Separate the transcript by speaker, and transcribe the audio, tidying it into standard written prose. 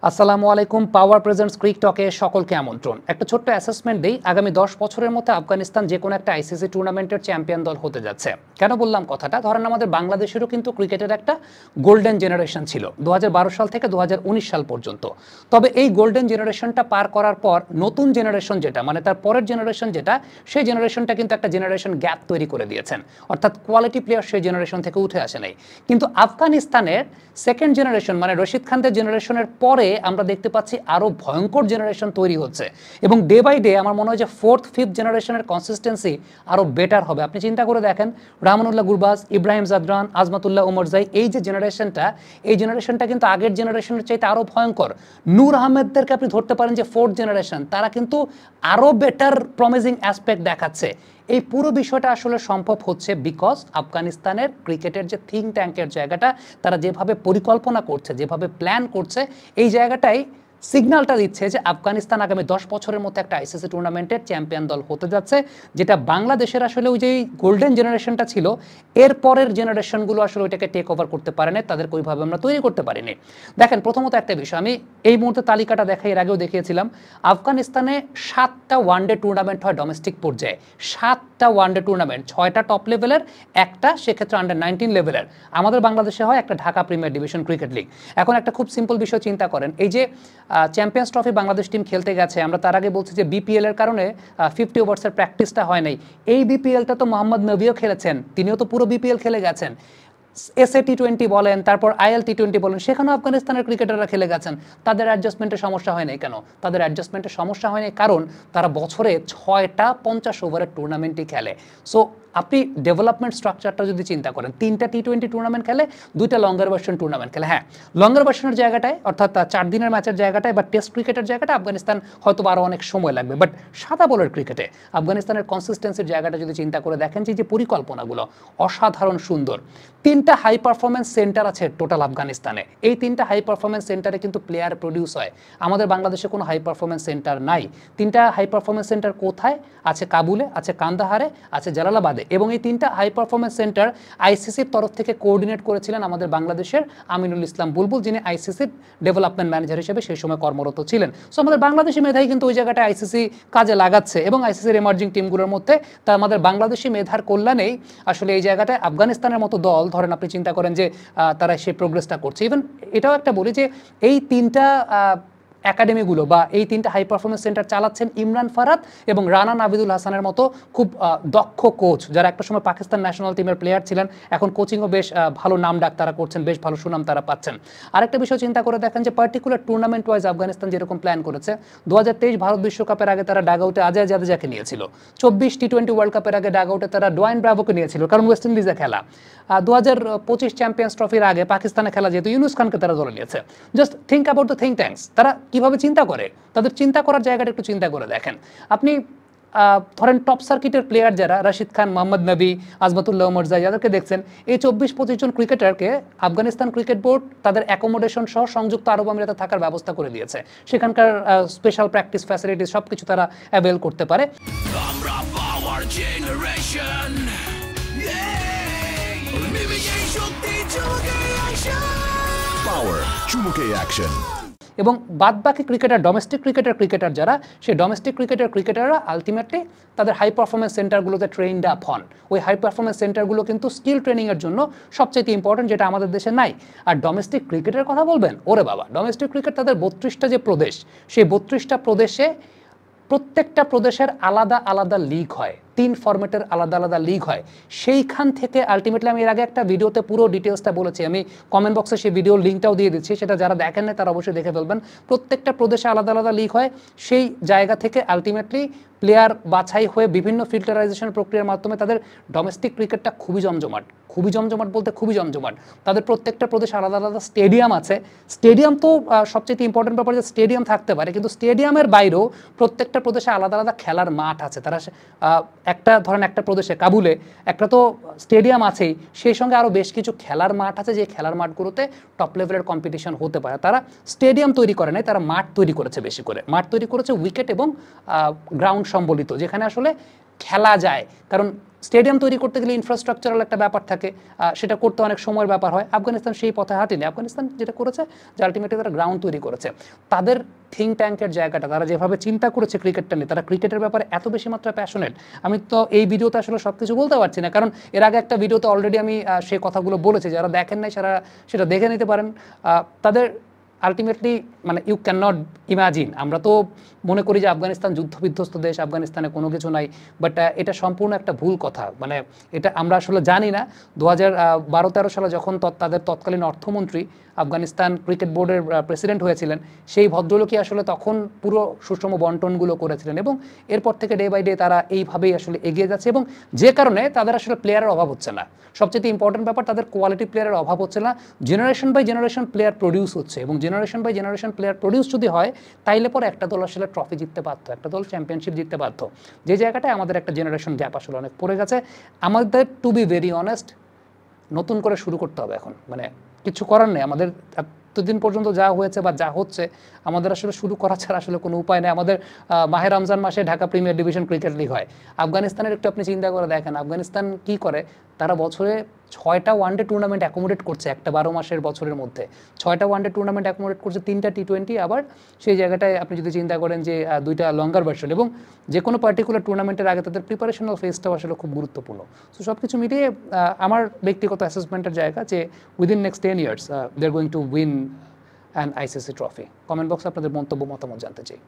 Speaker 1: আসসালামু আলাইকুম। পাওয়ার প্রেজেন্টস ক্রিক টকে সকলকে আমন্ত্রণ। একটা ছোট্ট অ্যাসেসমেন্ট দেই। আগামী 10 বছরের মধ্যে আফগানিস্তান যে কোনো একটা আইসিসি টুর্নামেন্টের চ্যাম্পিয়ন দল হতে যাচ্ছে। কেন বললাম কথাটা? ধরেন আমাদের বাংলাদেশেরও কিন্তু ক্রিকেটের একটা গোল্ডেন জেনারেশন ছিল 2012 সাল থেকে 2019 সাল পর্যন্ত। তবে এই গোল্ডেন জেনারেশনটা পার করার পর নতুন জেনারেশন যেটা, মানে তার পরের জেনারেশন যেটা, সেই জেনারেশনটা কিন্তু একটা জেনারেশন গ্যাপ তৈরি করে দিয়েছেন। অর্থাৎ কোয়ালিটি প্লেয়ার সেই জেনারেশন থেকে উঠে আসে নাই। কিন্তু আফগানিস্তানের সেকেন্ড জেনারেশন মানে রশিদ খানদের জেনারেশনের পরে আমরা দেখতে পাচ্ছি আরও ভয়ঙ্কর জেনারেশন তৈরি হচ্ছে এবং ডে বাই ডে আমার মনে হয় যে ফোর্থ ফিফথ জেনারেশনের কনসিস্টেন্সি আরও বেটার হবে। আপনি চিন্তা করে দেখেন, রাহমানুল্লাহ গুরবাজ, ইব্রাহিম জাদরান, আজমাতুল্লাহ ওমরজাই, এই যে জেনারেশনটা কিন্তু আগের জেনারেশনের চাইতে আরও ভয়ঙ্কর। নূর আহমেদদেরকে আপনি ধরতে পারেন যে ফোর্থ জেনারেশন, তারা কিন্তু আরও বেটার প্রমিজিং অ্যাসপেক্ট দেখাচ্ছে। এই পুরো বিষয়টা আসলে সম্ভব হচ্ছে বিকজ আফগানিস্তানের ক্রিকেটের যে থিঙ্ক ট্যাঙ্কের জায়গাটা, তারা যেভাবে পরিকল্পনা করছে, যেভাবে প্ল্যান করছে, এই জায়গাটাই সিগন্যালটা দিচ্ছে যে আফগানিস্তান আগামী 10 বছরের মধ্যে একটা আইসিসি টুর্নামেন্টের চ্যাম্পিয়ন দল হতে যাচ্ছে, যেটা বাংলাদেশের আসলে ওই যে গোল্ডেন জেনারেশনটা ছিল এর পরের জেনারেশনগুলো আসলে ওইটাকে টেক ওভার করতে পারে না, তাদেরকে ওইভাবে আমরা তৈরি করতে পারিনি। দেখেন, প্রথমত একটা বিষয়, আমি এই মুহূর্তে তালিকাটা দেখাই, এর আগেও দেখিয়েছিলাম। আফগানিস্তানে 7টা ওয়ানডে টুর্নামেন্ট হয় ডোমেস্টিক পর্যায়ে, 7টা ওয়ানডে টুর্নামেন্ট, 6টা টপ লেভেলের, একটা সেক্ষেত্রে আন্ডার-19 লেভেলের। আমাদের বাংলাদেশে হয় একটা Dhaka premier division cricket league. এখন একটা খুব সিম্পল বিষয় চিন্তা করেন, এই যে চ্যাম্পিয়ন্স ট্রফি বাংলাদেশ টিম খেলতে গেছে, আমরা তার আগে বলছি যে বিপিএল এর কারণে 50 ওভার্সের প্র্যাকটিসটা হয় নাই। এই বিপিএলটা তো মোহাম্মদ নবীও খেলেছেন, তিনিও তো পুরো বিপিএল খেলে গেছেন। এসএ টি20 বলেন, তারপর আইএল টি20 বলেন, সেখানেও আফগানিস্তানের ক্রিকেটাররা খেলে গেছেন। তাদের অ্যাডজাস্টমেন্টের সমস্যা হয় নাই কেন? তাদের অ্যাডজাস্টমেন্টের সমস্যা হয় নাই কারণ তারা বছরে 6টা 50 ওভারের টুর্নামেন্টই খেলে। সো আপনি ডেভেলপমেন্ট স্ট্রাকচারটা যদি চিন্তা করেন, 3টা টি20 টুর্নামেন্ট খেলে, 2টা লঙ্গার ভার্সন টুর্নামেন্ট খেলে। হ্যাঁ, লঙ্গার ভার্সনের জায়গাটায় অর্থাৎ 4 দিনের ম্যাচের জায়গাটায় বা টেস্ট ক্রিকেটের জায়গাটা আফগানিস্তান হয়তো আরও অনেক সময় লাগবে, বাট সাদা বলের ক্রিকেটে আফগানিস্তানের কনসিস্টেন্সির জায়গাটা যদি চিন্তা করে দেখেন, যে পরিকল্পনাগুলো অসাধারণ সুন্দর। 3টা হাই পারফরমেন্স সেন্টার আছে টোটাল আফগানিস্তানে। এই 3টা হাই পারফরমেন্স সেন্টারে কিন্তু প্লেয়ার প্রডিউস হয়। আমাদের বাংলাদেশে কোনো হাই পারফরমেন্স সেন্টার নাই। 3টা হাই পারফরমেন্স সেন্টার কোথায় আছে? কাবুলে আছে, কান্দাহারে আছে, জালালাবাদে। এবং এই 3টা হাই পারফরমেন্স সেন্টার আইসিসির তরফ থেকে কোঅর্ডিনেট করেছিলেন আমাদের বাংলাদেশের আমিনুল ইসলাম বুলবুল, যিনি আইসিসির ডেভেলপমেন্ট ম্যানেজার হিসেবে সেই সময় কর্মরত ছিলেন। সো আমাদের বাংলাদেশি মেধাই কিন্তু ওই জায়গাটায় আইসিসি কাজে লাগাচ্ছে এবং আইসিসির এমার্জিং টিমগুলোর মধ্যে তা আমাদের বাংলাদেশি মেধার কল্যাণেই আসলে এই জায়গাটায় আফগানিস্তানের মতো দল, ধরেন আপনি চিন্তা করেন যে তারা সেই প্রোগ্রেসটা করছে। ইভেন এটাও একটা বলি যে এই 3টা একাডেমিগুলো বা এই 3টা হাই পারফরমেন্স সেন্টার চালাচ্ছেন ইমরান ফারাদ এবং রানা নাভিদুল হাসানের মতো খুব দক্ষ কোচ, যারা একটা সময় পাকিস্তান ন্যাশনাল টিমের প্লেয়ার ছিলেন, এখন কোচিংও বেশ ভালো নাম ডাক তারা করছেন, বেশ ভালো সুনাম তারা পাচ্ছেন। আরেকটা বিষয় চিন্তা করে দেখেন যে পার্টিকুলার টুর্নামেন্ট ওয়াইজ আফগানিস্তান যেরকম প্ল্যান করেছে, 2023 ভারত বিশ্বকাপের আগে তারা ডাগআউটে আজয় জাদেজাকে নিয়েছিল, 24 টি20 ওয়ার্ল্ড কাপের আগে ডাগআউটে তারা ডোয়াইন ব্রাভোকে নিয়েছিল, কারণ ওয়েস্ট ইন্ডিজে খেলা। 2025 চ্যাম্পিয়ন্স ট্রফির আগে পাকিস্তানে খেলা যেহেতু ইউনুস খানকে তারা ধরে নিয়েছে। Just think about the think tanks, তারা কিভাবে চিন্তা করে, তাদের চিন্তা করার জায়গাটা একটু চিন্তা করে দেখেন। আপনি ধরেন টপ সার্কিটের প্লেয়ার যারা রশিদ খান, মোহাম্মদ নবী, আজমাতুল্লাহ ওমরজাই, যাদেরকে দেখছেন, এই 24-25 জন ক্রিকেটারকে আফগানিস্তান ক্রিকেট বোর্ড তাদের অ্যাকোমোডেশন সহ সংযুক্ত আরব আমিরাতে থাকার ব্যবস্থা করে দিয়েছে। সেখানকার স্পেশাল প্র্যাকটিস ফ্যাসিলিটিস সব কিছু তারা অ্যাভেল করতে পারে। এবং বাদবাকি ক্রিকেটার, ডোমেস্টিক ক্রিকেটার যারা, সেই ডোমেস্টিক ক্রিকেটাররা আলটিমেটলি তাদের হাই পারফরমেন্স সেন্টারগুলোতে ট্রেইনড আপ হন। ওই হাই পারফরমেন্স সেন্টারগুলো কিন্তু স্কিল ট্রেনিংয়ের জন্য সবচেয়ে ইম্পর্টেন্ট, যেটা আমাদের দেশে নাই। আর ডোমেস্টিক ক্রিকেটের কথা বলবেন, ওরে বাবা, ডোমেস্টিক ক্রিকেট তাদের 32টা যে প্রদেশ, সেই 32টা প্রদেশে প্রত্যেকটা প্রদেশের আলাদা আলাদা লিগ হয়, 3 ফরম্যাটের আলাদা আলাদা লিগ হয়। সেইখান থেকে আলটিমেটলি, আমি এর আগে একটা ভিডিওতে পুরো ডিটেলসটা বলেছি, আমি কমেন্ট বক্সে সেই ভিডিওর লিঙ্কটাও দিয়ে দিচ্ছি, সেটা যারা দেখেন না তারা অবশ্যই দেখে ফেলবেন। প্রত্যেকটা প্রদেশে আলাদা আলাদা লিগ হয়, সেই জায়গা থেকে আলটিমেটলি প্লেয়ার বাছাই হয়ে বিভিন্ন ফিল্টারাইজেশন প্রক্রিয়ার মাধ্যমে তাদের ডোমেস্টিক ক্রিকেটটা খুবই জমজমাট বলতে খুবই জমজমাট। তাদের প্রত্যেকটা প্রদেশে আলাদা আলাদা স্টেডিয়াম আছে। স্টেডিয়াম তো সবচেয়ে ইম্পর্টেন্ট ব্যাপার, যে স্টেডিয়াম থাকতে পারে, কিন্তু স্টেডিয়ামের বাইরেও প্রত্যেকটা প্রদেশে আলাদা আলাদা খেলার মাঠ আছে। তারা একটা ধরেন একটা প্রদেশে কাবুলে একটা তো স্টেডিয়াম আছেই, সেই সঙ্গে আরও বেশ কিছু খেলার মাঠ আছে, যে খেলার মাঠগুলোতে টপ লেভেলের কম্পিটিশন হতে পারে। তারা স্টেডিয়াম তৈরি করে নাই, তারা মাঠ তৈরি করেছে, বেশি করে মাঠ তৈরি করেছে উইকেট এবং গ্রাউন্ড সম্বলিত, যেখানে আসলে খেলা যায়, কারণ স্টেডিয়াম তৈরি করতে গেলে ইনফ্রাস্ট্রাকচারাল একটা ব্যাপার থাকে, সেটা করতে অনেক সময়ের ব্যাপার হয়। আফগানিস্তান সেই পথে হাঁটেনি। আফগানিস্তান যেটা করেছে যে আলটিমেটলি তারা গ্রাউন্ড তৈরি করেছে। তাদের থিঙ্ক ট্যাঙ্কের জায়গাটা, তারা যেভাবে চিন্তা করেছে ক্রিকেটটা নিয়ে, তারা ক্রিকেটের ব্যাপারে এত বেশি মাত্রা প্যাশনেট। আমি তো এই ভিডিওতে আসলে সব কিছু বলতে পারছি না, কারণ এর আগে একটা ভিডিওতে অলরেডি আমি সেই কথাগুলো বলেছি। যারা দেখেন নাই সেটা দেখে নিতে পারেন। তাদের আলটিমেটলি মানে ইউ ক্যান নট ইমাজিন। আমরা তো মনে করি যে আফগানিস্তান যুদ্ধবিধ্বস্ত দেশ, আফগানিস্তানে কোনো কিছু নাই, বাট এটা সম্পূর্ণ একটা ভুল কথা। মানে এটা আমরা আসলে জানি না। 2012-13 সালে যখন তাদের তৎকালীন অর্থমন্ত্রী আফগানিস্তান ক্রিকেট বোর্ডের প্রেসিডেন্ট হয়েছিলেন, সেই ভদ্রলোকই আসলে তখন পুরো সুষম বন্টনগুলো করেছিলেন, এবং এরপর থেকে ডে বাই ডে তারা এইভাবেই আসলে এগিয়ে যাচ্ছে, এবং যে কারণে তাদের আসলে প্লেয়ারের অভাব হচ্ছে না। সবচেয়ে ইম্পর্টেন্ট ব্যাপার, তাদের কোয়ালিটি প্লেয়ারের অভাব হচ্ছে না, generation by generation player produce হচ্ছে, এবং generation by generation player produce যদি হয় তাইলে পরে একটা দল আসলে ট্রফি জিততে বাধ্য, একটা দল চ্যাম্পিয়নশিপ জিততে বাধ্য। যে জায়গাটায় আমাদের একটা জেনারেশন গ্যাপ আসলে অনেক পড়ে গেছে। আমাদের টু বি ভেরি অনেস্ট নতুন করে শুরু করতে হবে এখন। মানে কিছু করার নেই, আমাদের এতদিন পর্যন্ত যা হয়েছে বা যা হচ্ছে আমাদের আসলে শুরু করা ছাড়া আসলে কোনো উপায় নেই। আমাদের মাহে রমজান মাসে Dhaka premier division cricket league হয়। আফগানিস্তানের একটু আপনি চিন্তা করে দেখেন, আফগানিস্তান কি করে, তারা বছরে 6টা ওয়ানডে টুর্নামেন্ট অ্যাকোমোডেট করছে একটা 12 মাসের বছরের মধ্যে। 6টা ওয়ানডে টুর্নামেন্ট অ্যাকোমোডেট করছে, 3টা টি20, আবার সেই জায়গাটায় আপনি যদি চিন্তা করেন যে 2টা লঙ্গার ভার্সন, এবং যে কোনো পার্টিকুলার টুর্নামেন্টের আগে তাদের প্রিপারেশনাল ফেজটাও আসলে খুব গুরুত্বপূর্ণ। সো সব কিছু মিলিয়ে আমার ব্যক্তিগত অ্যাসেসমেন্টের জায়গা যে within next 10 years they are going to win an ICC trophy. Comment বক্সে আপনাদের মন্তব্য মতামত জানতে চাই।